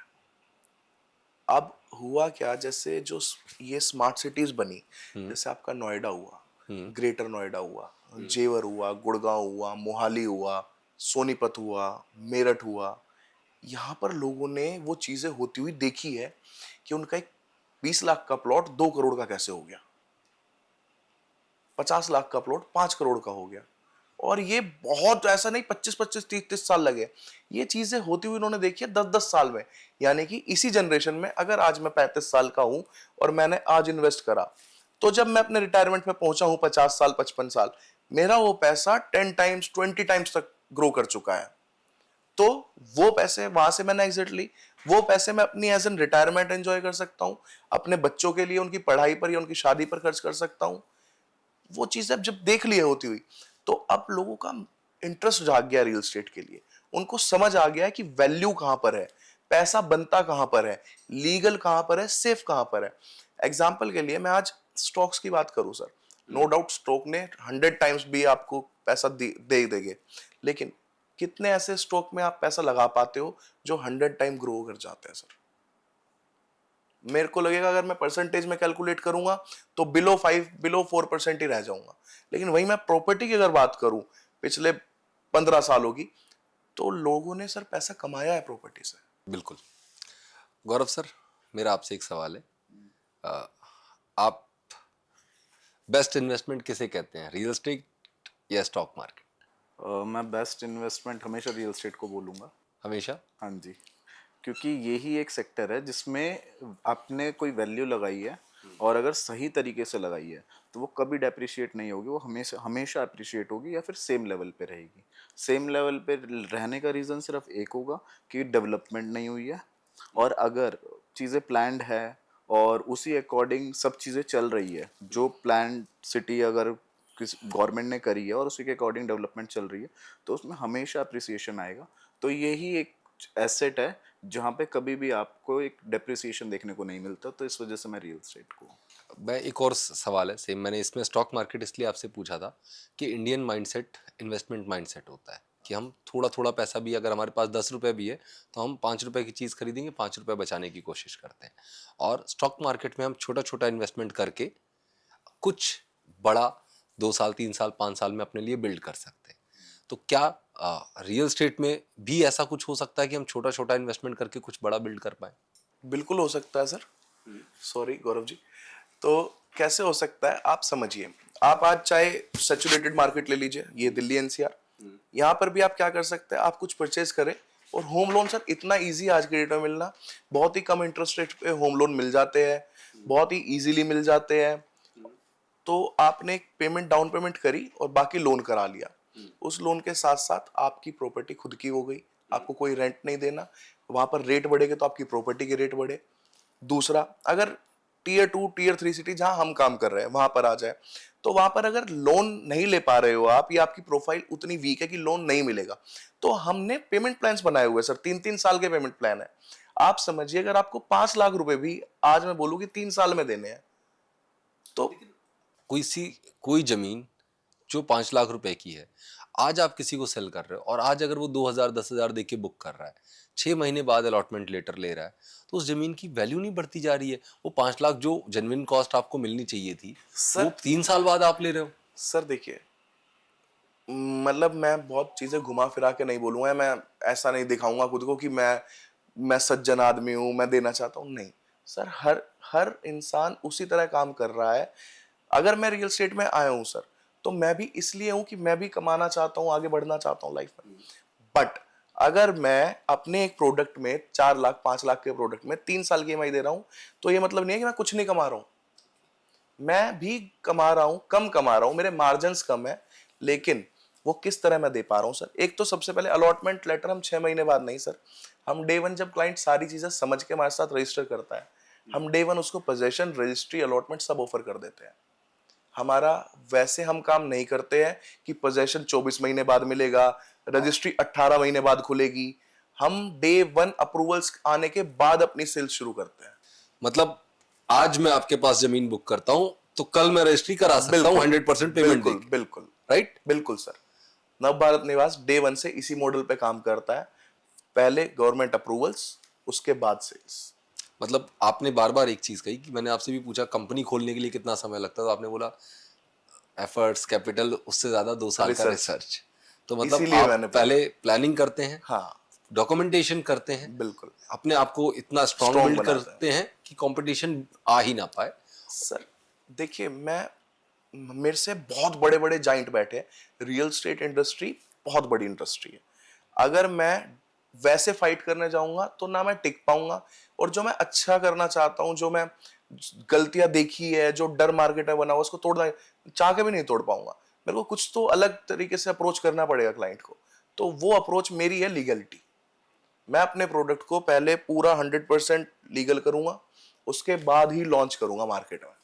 अब हुआ क्या, जैसे जो ये स्मार्ट सिटीज बनी, जैसे आपका नोएडा हुआ, ग्रेटर नोएडा हुआ, जेवर हुआ, गुड़गांव हुआ, मोहाली हुआ, सोनीपत हुआ, मेरठ हुआ, यहाँ पर लोगों ने वो चीजें होती हुई देखी है कि उनका एक 20 लाख का प्लॉट 2 करोड़ का कैसे हो गया, 50 लाख का प्लॉट 5 करोड़ का हो गया। और ये बहुत ऐसा नहीं 25-25 30-30 साल लगे, ये चीजें होती हुई उन्होंने देखी है 10-10 साल में। यानी कि इसी जनरेशन में अगर आज मैं 35 साल का हूं और मैंने आज इन्वेस्ट करा, तो जब मैं अपने रिटायरमेंट में पहुंचा हूं 50 साल 55 साल, मेरा वो पैसा 10 टाइम्स 20 टाइम्स तक ग्रो कर चुका है। तो वो पैसे वहां से मैंने एग्जिट ली, वो पैसे मैं अपनी एज एन रिटायरमेंट एंजॉय कर सकता हूं, अपने बच्चों के लिए उनकी पढ़ाई पर या उनकी शादी पर खर्च कर सकता हूं। वो चीजें अब जब देख ली है होती हुई, तो अब लोगों का इंटरेस्ट जाग गया रियल एस्टेट के लिए। उनको समझ आ गया है कि वैल्यू कहां पर है, पैसा बनता कहां पर है, लीगल कहां पर है, सेफ कहां पर है। एग्जाम्पल के लिए मैं आज स्टॉक्स की बात करूं सर, नो डाउट स्टॉक ने 100 टाइम्स भी आपको पैसा दे देंगे, लेकिन कितने ऐसे स्टॉक में आप पैसा लगा पाते हो जो 100 टाइम ग्रो कर जाते हैं सर? मेरे को लगेगा अगर मैं परसेंटेज में कैलकुलेट करूंगा तो बिलो 4% ही रह जाऊंगा। लेकिन वही मैं प्रॉपर्टी की अगर बात करूं पिछले 15 सालों की, तो लोगों ने सर पैसा कमाया है प्रॉपर्टी से। बिल्कुल। गौरव सर, मेरा आपसे एक सवाल है, आप बेस्ट इन्वेस्टमेंट किसे कहते हैं, रियल एस्टेट या स्टॉक मार्केट? मैं बेस्ट इन्वेस्टमेंट हमेशा रियल एस्टेट को बोलूँगा। हमेशा? हाँ जी, क्योंकि यही एक सेक्टर है जिसमें आपने कोई वैल्यू लगाई है और अगर सही तरीके से लगाई है तो वो कभी डेप्रिशिएट नहीं होगी, वो हमेशा हमेशा अप्रिशिएट होगी या फिर सेम लेवल पे रहेगी। सेम लेवल पे रहने का रीज़न सिर्फ एक होगा कि डेवलपमेंट नहीं हुई है, और अगर चीज़ें प्लान्ड है और उसी अकॉर्डिंग सब चीज़ें चल रही है, जो प्लान सिटी अगर किस गवर्नमेंट ने करी है और उसी के अकॉर्डिंग डेवलपमेंट चल रही है, तो उसमें हमेशा अप्रिसिएशन आएगा। तो यही एक एसेट है जहाँ पे कभी भी आपको एक डेप्रिसिएशन देखने को नहीं मिलता, तो इस वजह से मैं रियल एस्टेट को। मैं एक और सवाल है सेम, मैंने इसमें स्टॉक मार्केट इसलिए आपसे पूछा था कि इंडियन माइंडसेट इन्वेस्टमेंट माइंडसेट होता है कि हम थोड़ा थोड़ा पैसा भी, अगर हमारे पास 10 रुपये भी है तो हम 5 रुपये की चीज़ खरीदेंगे, 5 रुपये बचाने की कोशिश करते हैं। और स्टॉक मार्केट में हम छोटा छोटा इन्वेस्टमेंट करके कुछ बड़ा 2 साल 3 साल 5 साल में अपने लिए बिल्ड कर सकते हैं। तो क्या रियल एस्टेट में भी ऐसा कुछ हो सकता है कि हम छोटा छोटा इन्वेस्टमेंट करके कुछ बड़ा बिल्ड कर पाए? बिल्कुल हो सकता है सर। सॉरी गौरव जी, तो कैसे हो सकता है आप समझिए। आप आज चाहे सैचुरेटेड मार्केट ले लीजिए, ये दिल्ली एनसीआर, यहाँ पर भी आप क्या कर सकते हैं, आप कुछ परचेज करें और होम लोन सर इतना इजी आज के डेट में मिलना, बहुत ही कम इंटरेस्ट रेट पे होम लोन मिल जाते हैं, बहुत ही इजीली मिल जाते हैं। तो आपने एक पेमेंट डाउन पेमेंट करी और बाकी लोन करा लिया, उस लोन के साथ साथ आपकी प्रॉपर्टी खुद की हो गई, आपको कोई रेंट नहीं देना। वहां पर रेट बढ़ेगा तो आपकी प्रॉपर्टी के रेट बढ़े। दूसरा, अगर टीयर 2 टीयर 3 सिटी जहां हम काम कर रहे हैं वहां पर आ जाए, तो वहां पर अगर लोन नहीं ले पा रहे हो आप, या आपकी प्रोफाइल उतनी वीक है कि लोन नहीं मिलेगा, तो हमने पेमेंट प्लान्स बनाए हुए सर, 3-3 साल के पेमेंट प्लान है। आप समझिए अगर आपको 5 लाख रुपए भी आज मैं बोलूँ कि 3 साल में देने हैं, तो कोई जमीन जो 5 लाख रुपए की है, आज आप किसी को सेल कर रहे हो और आज अगर वो 2,000 10,000 दे के बुक कर रहा है, 6 महीने बाद अलॉटमेंट लेटर ले रहा है, तो उस जमीन की वैल्यू नहीं बढ़ती जा रही है। वो 5 लाख जो जेन्युइन कॉस्ट आपको मिलनी चाहिए थी, वो 3 साल बाद आप ले रहे हो। सर देखिए, मतलब मैं बहुत चीजें घुमा फिरा के नहीं बोलूंगा, मैं ऐसा नहीं दिखाऊंगा खुद को कि मैं सज्जन आदमी हूं, मैं देना चाहता हूं, नहीं सर। हर हर इंसान उसी तरह काम कर रहा है। अगर मैं रियल एस्टेट में आया हूं सर, तो मैं भी इसलिए हूं कि मैं भी कमाना चाहता हूं, आगे बढ़ना चाहता हूं लाइफ में। बट अगर मैं अपने एक प्रोडक्ट में 4 लाख 5 लाख के प्रोडक्ट में 3 साल की ईएमआई दे रहा हूं, तो ये मतलब नहीं है कि मैं कुछ नहीं कमा रहा हूं। मैं भी कमा रहा हूं, कम कमा रहा हूं, मेरे मार्जिन्स कम है, लेकिन वो किस तरह मैं दे पा रहा हूं सर। एक तो सबसे पहले अलॉटमेंट लेटर हम 6 महीने बाद नहीं सर, हम डे 1 जब क्लाइंट सारी चीजें समझ के हमारे साथ रजिस्टर करता है, हम डे 1 उसको पोजेशन रजिस्ट्री अलॉटमेंट सब ऑफर कर देते हैं। हमारा वैसे हम काम नहीं करते हैं कि पोजेशन 24 महीने बाद मिलेगा, रजिस्ट्री 18 महीने बाद खुलेगी। हम डे 1 अप्रूवल्स आने के बाद अपनी सेल्स शुरू करते हैं। मतलब आज मैं आपके पास जमीन बुक करता हूं तो कल मैं रजिस्ट्री करा सकता हूं 100% पेमेंट बिल्कुल बिल्कुल राइट? बिल्कुल सर। नव भारत निवास डे 1 से इसी मॉडल पे काम करता है, पहले गवर्नमेंट अप्रूवल्स, उसके बाद सेल्स। मतलब आपने बार बार एक चीज कही कि मैंने आपसे भी पूछा कंपनी खोलने के लिए कितना समय लगता है, तो आपने बोला एफर्ट्स कैपिटल उससे ज्यादा 2 साल का रिसर्च, रिसर्च। तो मतलब इसीलिए आप मैंने बोला। पहले प्लानिंग करते हैं, हाँ, डॉक्यूमेंटेशन करते हैं, बिल्कुल अपने आप को इतना स्ट्रांग स्ट्रॉन्ग बिल्ड बनाते हैं। करते हैं कि कंपटीशन आ ही ना पाए। सर देखिए, मैं मेरे से बहुत बड़े बड़े जाइंट बैठे हैं। रियल एस्टेट इंडस्ट्री बहुत बड़ी इंडस्ट्री है। अगर मैं वैसे फाइट करने जाऊंगा तो ना मैं टिक पाऊंगा, और जो मैं अच्छा करना चाहता हूं, जो मैं गलतियां देखी है, जो डर मार्केट में बना हुआ, उसको तोड़ना चाह के भी नहीं तोड़ पाऊंगा। मेरे को कुछ तो अलग तरीके से अप्रोच करना पड़ेगा क्लाइंट को। तो वो अप्रोच मेरी है लीगलिटी। मैं अपने प्रोडक्ट को पहले पूरा 100% लीगल करूंगा, उसके बाद ही लॉन्च करूंगा मार्केट में।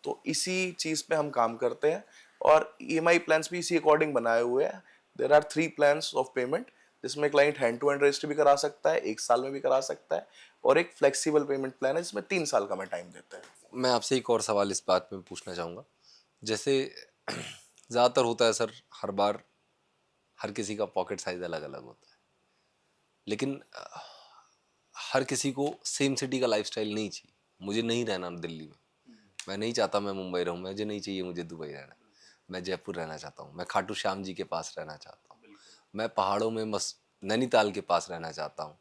तो इसी चीज पे हम काम करते हैं, और ईएमआई प्लान्स भी इसी अकॉर्डिंग बनाए हुए हैं। There are 3 plans of payment, जिसमें client hand to hand registry भी करा सकता है, 1 साल में भी करा सकता है, और एक फ्लेक्सिबल पेमेंट प्लान है जिसमें 3 साल का मैं टाइम देता है। मैं आपसे एक और सवाल इस बात में पूछना चाहूँगा। जैसे ज़्यादातर होता है सर, हर बार हर किसी का पॉकेट साइज अलग अलग होता है, लेकिन हर किसी को सेम सिटी का लाइफस्टाइल नहीं चाहिए। मुझे नहीं रहना दिल्ली में, मैं नहीं चाहता मैं मुंबई रहूँ, मुझे नहीं चाहिए मुझे दुबई रहना, मैं जयपुर रहना चाहता हूँ, मैं खाटू श्याम जी के पास रहना चाहता हूँ, मैं पहाड़ों में नैनीताल के पास रहना चाहता हूँ,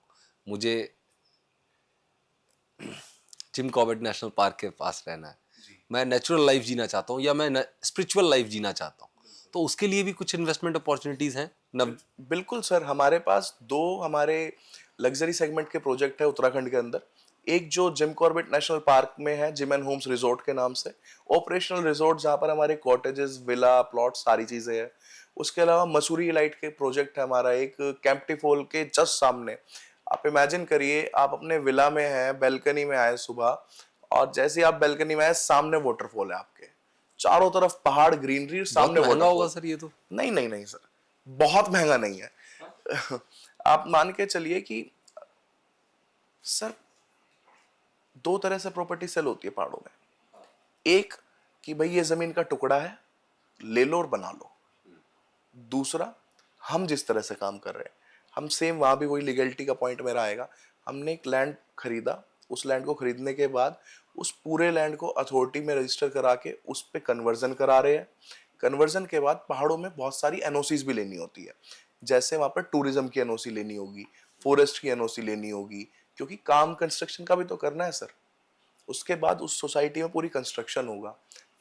मुझे जिम कॉर्बेट नेशनल पार्क के पास रहना है, मैं नेचुरल लाइफ जीना चाहता हूँ, या मैं स्पिरिचुअल लाइफ जीना चाहता हूँ। तो उसके लिए भी कुछ इन्वेस्टमेंट अपॉर्चुनिटीज हैं नव। बिल्कुल सर, हमारे पास 2 हमारे लग्जरी सेगमेंट के प्रोजेक्ट है उत्तराखंड के अंदर। एक जो जिम कॉर्बेट नेशनल पार्क में है, जिम एंड होम्स रिजॉर्ट के नाम से, ऑपरेशनल रिजॉर्ट, जहाँ पर हमारे कॉटेजेस, विला, प्लॉट, सारी चीजें हैं। उसके अलावा मसूरी लाइट के प्रोजेक्ट है हमारा एक, कैंपटी फॉल के जस्ट सामने। आप इमेजिन करिए, आप अपने विला में हैं, बैल्कनी में आए सुबह, और जैसे ही आप बैल्कनी में आए, सामने वाटरफॉल है आपके, चारों तरफ पहाड़, ग्रीनरी, बहुत सामने महंगा होगा वाटरफॉल। सर ये तो। नहीं नहीं नहीं सर, बहुत महंगा नहीं है। आप मान के चलिए कि सर 2 तरह से प्रॉपर्टी सेल होती है पहाड़ों में। एक, कि भाई ये जमीन का टुकड़ा है, ले लो और बना लो। दूसरा, हम जिस तरह से काम कर रहे हैं, हम सेम वहां भी वही लीगलिटी का पॉइंट मेरा आएगा। हमने एक लैंड खरीदा, उस लैंड को खरीदने के बाद उस पूरे लैंड को अथॉरिटी में रजिस्टर करा के उस पे कन्वर्जन करा रहे हैं। कन्वर्जन के बाद पहाड़ों में बहुत सारी एनओसीज भी लेनी होती है। जैसे वहां पर टूरिज्म की एनओसी लेनी होगी, फॉरेस्ट की एनओसी लेनी होगी, क्योंकि काम कंस्ट्रक्शन का भी तो करना है सर। उसके बाद उस सोसाइटी में पूरी कंस्ट्रक्शन होगा,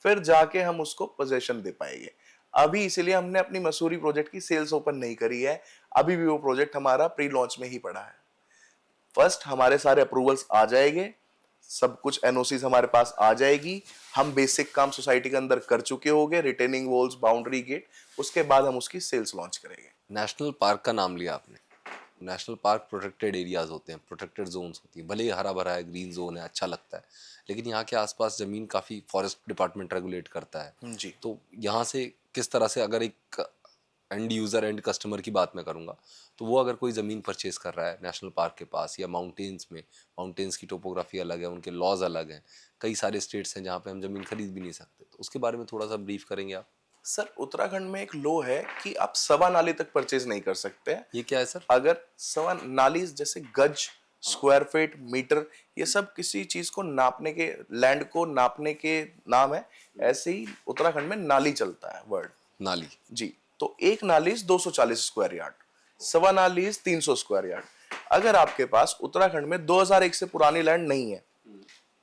फिर जाके हम उसको पोजेशन दे पाएंगे। अभी इसीलिए हमने अपनी मसूरी प्रोजेक्ट की सेल्स ओपन नहीं करी है। अभी भी वो प्रोजेक्ट हमारा प्री लॉन्च में ही पड़ा है। फर्स्ट हमारे सारे अप्रूवल्स आ जाएंगे, सब कुछ एनओसीज हमारे पास आ जाएगी, हम बेसिक काम सोसाइटी के अंदर कर चुके होंगे, रिटेनिंग वॉल्स, बाउंड्री गेट। उसके बाद हम उसकी सेल्स लॉन्च करेंगे। नेशनल पार्क का नाम लिया आपने। नेशनल पार्क प्रोटेक्टेड एरियाज होते हैं, प्रोटेक्टेड जोन्स होती है, भले ही हरा भरा है, ग्रीन जोन है, अच्छा लगता है, लेकिन यहाँ के आसपास ज़मीन काफ़ी फॉरेस्ट डिपार्टमेंट रेगुलेट करता है। जी, तो यहाँ से किस तरह से, अगर एक एंड यूज़र एंड कस्टमर की बात मैं करूँगा, तो वो अगर कोई ज़मीन परचेज कर रहा है नेशनल पार्क के पास या माउंटेन्स में, माउंटेन्स की टोपोग्राफी अलग है, उनके लॉज अलग हैं, कई सारे स्टेट्स हैं जहाँ पे हम ज़मीन खरीद भी नहीं सकते, तो उसके बारे में थोड़ा सा ब्रीफ करेंगे आप। सर उत्तराखंड में एक लो है कि आप सवा नाली तक परचेज नहीं कर सकते हैं। ये क्या है सर? अगर सवा नाली जैसे गज, स्क्वायर फीट, मीटर, ये सब किसी चीज को नापने के, लैंड को नापने के नाम है। ऐसे ही उत्तराखंड में नाली चलता है वर्ड। नाली। जी, तो एक नालीज 240 स्क्वायर यार्ड, सवा नालीज 300 स्क्वायर यार्ड। अगर आपके पास उत्तराखंड में 2001 से पुरानी लैंड नहीं है,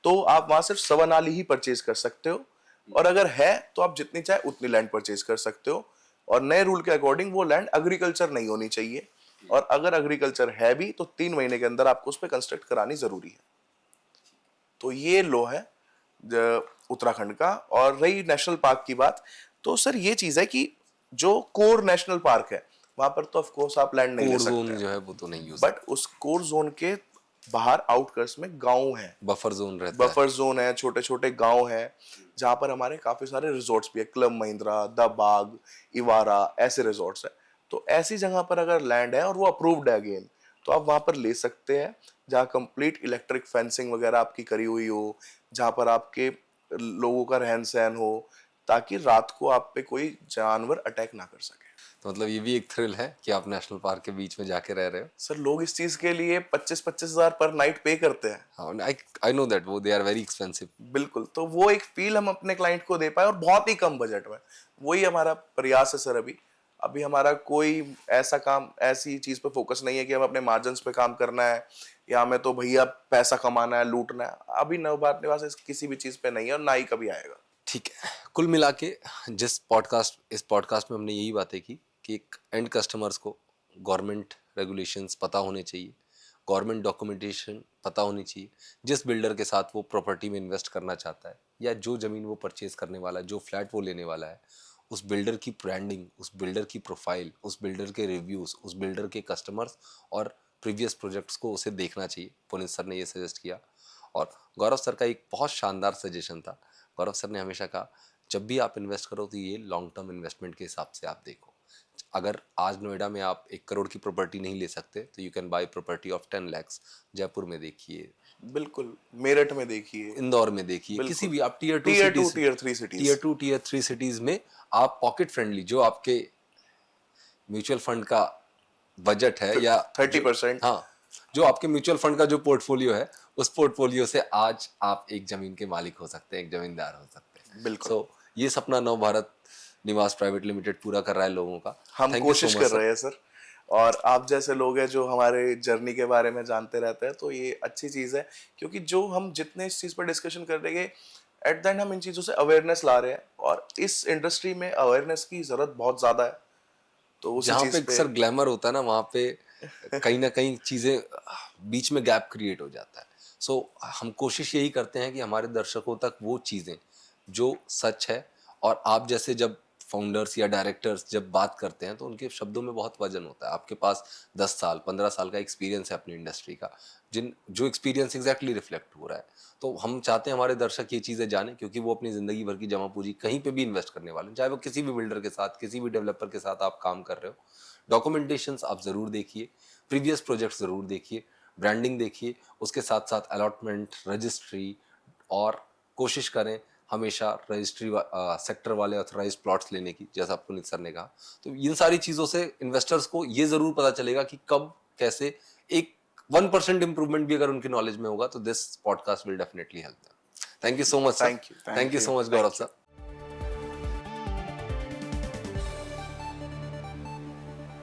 तो आप वहां सिर्फ सवा नाली ही परचेज कर सकते हो, और अगर है तो आप जितनी चाहे उतनी लैंड परचेज कर सकते हो। और नए रूल के अकॉर्डिंग वो लैंड एग्रीकल्चर नहीं होनी चाहिए, और अगर एग्रीकल्चर है भी तो 3 महीने के अंदर आपको उस पर कंस्ट्रक्ट करानी जरूरी है। तो ये लो है उत्तराखंड का। और रही नेशनल पार्क की बात, तो सर ये चीज है कि जो कोर नेशनल पार्क है, वहां पर तो ऑफ कोर्स आप लैंड नहीं ले कोर जोन सकते, जो है वो तो नहीं यूज, बट उस कोर जोन के बाहर आउटकर्ट्स में गांव है, बफर जोन रहता है। बफर जोन है, छोटे छोटे गांव है, जहां पर हमारे काफी सारे रिजॉर्ट्स भी है, क्लब महिंद्रा, द बाग, इवारा, ऐसे रिजॉर्ट्स है। तो ऐसी जगह पर अगर लैंड है और वो अप्रूव्ड है अगेन, तो आप वहां पर ले सकते हैं, जहाँ कंप्लीट इलेक्ट्रिक फेंसिंग वगैरह आपकी करी हुई हो, जहाँ पर आपके लोगों का रहन सहन हो, ताकि रात को आप पे कोई जानवर अटैक ना कर सके। तो मतलब ये भी एक थ्रिल है कि आप नेशनल पार्क के बीच में जाके रह रहे हो। सर लोग इस चीज के लिए 25-25 हजार पर नाइट पे करते हैं। हाँ, आई नो दैट वो दे आर वेरी एक्सपेंसिव। बिल्कुल, तो वो एक फील हम अपने क्लाइंट को दे पाए और बहुत ही कम बजट में, वही हमारा प्रयास है सर। अभी अभी हमारा कोई ऐसा काम, ऐसी चीज पे फोकस नहीं है कि हम अपने मार्जिन्स पे काम करना है या हमें तो भैया पैसा कमाना है, लूटना है। अभी नवभारत निवास किसी भी चीज पे नहीं है और ना ही कभी आएगा। ठीक है, कुल मिला के इस पॉडकास्ट में हमने यही बातें की कि एक एंड कस्टमर्स को गवर्नमेंट रेगुलेशंस पता होने चाहिए, गवर्नमेंट डॉक्यूमेंटेशन पता होनी चाहिए। जिस बिल्डर के साथ वो प्रॉपर्टी में इन्वेस्ट करना चाहता है या जो ज़मीन वो परचेज करने वाला है, जो फ्लैट वो लेने वाला है, उस बिल्डर की ब्रांडिंग, उस बिल्डर की प्रोफाइल, उस बिल्डर के रिव्यूज़, उस बिल्डर के कस्टमर्स और प्रीवियस प्रोजेक्ट्स को उसे देखना चाहिए। पुनीत सर ने ये सजेस्ट किया और गौरव सर का एक बहुत शानदार सजेशन था। गौरव सर ने हमेशा कहा जब भी आप इन्वेस्ट करो तो ये लॉन्ग टर्म इन्वेस्टमेंट के हिसाब से आप देखो। अगर आज नोएडा में आप 1 करोड़ की प्रॉपर्टी नहीं ले सकते तो you can buy property of 10 lakhs। Jaipur में देखिए, बिल्कुल, मेरठ में देखिए, इंदौर में देखिए, बिल्कुल। किसी भी आप tier 2 tier 2 cities, tier 3 cities, tier 2 tier 3 cities में आप पॉकेट फ्रेंडली, जो आपके म्यूचुअल फंड का बजट है या 30%, हाँ, जो आपके म्यूचुअल फंड का जो पोर्टफोलियो है, उस पोर्टफोलियो से आज आप एक जमीन के मालिक हो सकते हैं, एक जमींदार हो सकते हैं। बिल्कुल। सो ये सपना नवभारत निवास प्राइवेट लिमिटेड पूरा कर रहा है लोगों का। हम Thank you so कोशिश much, कर sir। रहे हैं सर, और आप जैसे लोग हैं जो हमारे जर्नी के बारे में जानते रहते हैं, तो ये अच्छी चीज़ है, क्योंकि जो हम जितने इस चीज़ पर डिस्कशन कर रहे हैं, एट द एंड हम इन चीज़ों से अवेयरनेस ला रहे हैं और इस इंडस्ट्री में अवेयरनेस की ज़रूरत बहुत ज़्यादा है। तो उसी जहाँ चीज़ पे पे सर ग्लैमर होता है ना, वहाँ पे कहीं ना कहीं चीज़ें बीच में गैप क्रिएट हो जाता है। सो हम कोशिश यही करते हैं कि हमारे दर्शकों तक वो चीज़ें जो सच है, और आप जैसे जब फाउंडर्स या डायरेक्टर्स जब बात करते हैं तो उनके शब्दों में बहुत वजन होता है। आपके पास 10 साल 15 साल का एक्सपीरियंस है अपनी इंडस्ट्री का, जो एक्सपीरियंस एग्जैक्टली रिफ्लेक्ट हो रहा है। तो हम चाहते हैं हमारे दर्शक ये चीज़ें जानें, क्योंकि वो अपनी ज़िंदगी भर की जमा पूंजी कहीं पे भी इन्वेस्ट करने वाले हैं, चाहे वो किसी भी बिल्डर के साथ, किसी भी डेवलपर के साथ आप काम कर रहे हो। डॉक्यूमेंटेशंस आप ज़रूर देखिए, प्रीवियस प्रोजेक्ट्स ज़रूर देखिए, ब्रांडिंग देखिए, उसके साथ साथ अलॉटमेंट, रजिस्ट्री, और कोशिश करें हमेशा रजिस्ट्री सेक्टर वाले ऑथराइज प्लॉट्स लेने की, जैसा पुनीत सर ने कहा। तो इन सारी चीज़ों से इन्वेस्टर्स को ये ज़रूर पता चलेगा कि कब कैसे एक 1% इंप्रूवमेंट भी अगर उनकी नॉलेज में होगा तो this podcast will definitely help them. Thank you so much sir. Thank you, thank you so much Gaurav sir.